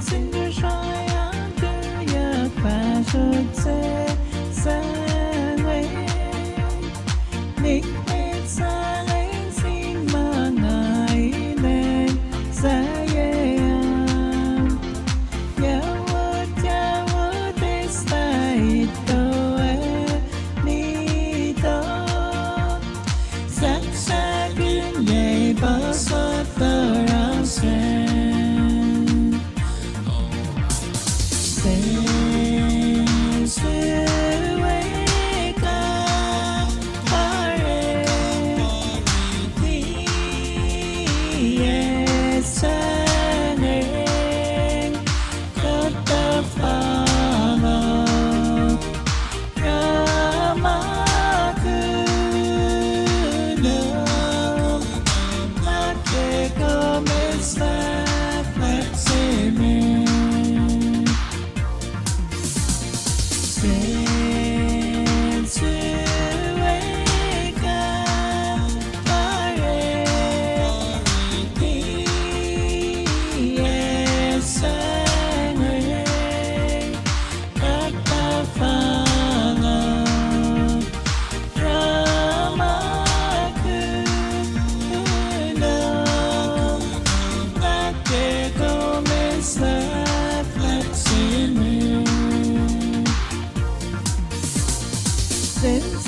생생을 사양 그약 바소체 상회 nikmet sang xin mà ngài nên sayang yawa destai toe ni to sắc xa kinh nhảy bao xót tờ rao sen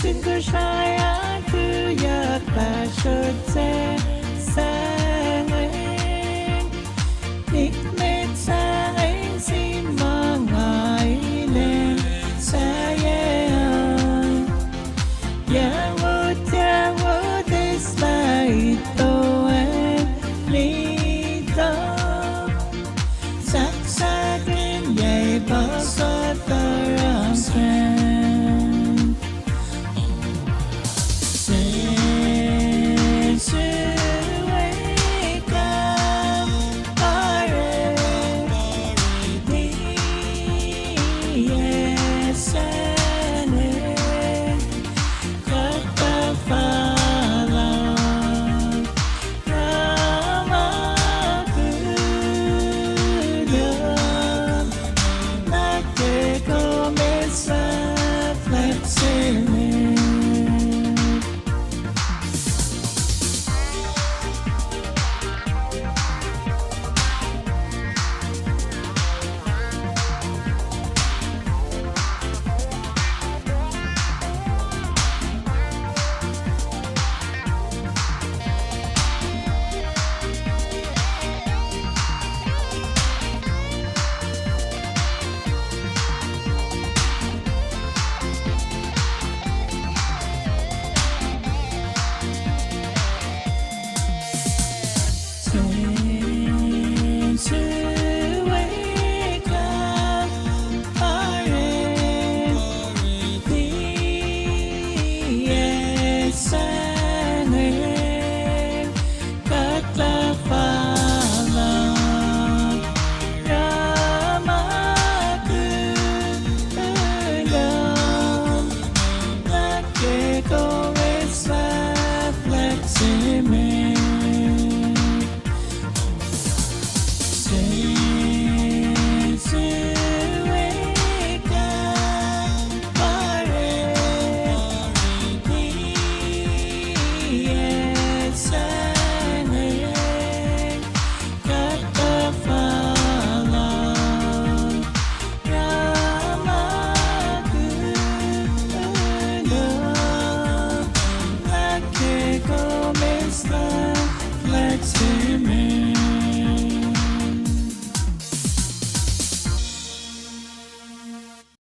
xin cứ sai á cứ giặc ta chợt che sang anh nikmet sang anh xin mà ngài lên sayang yawo destai toe ni to sắc xa kinh dày bao xót tờ rao sen go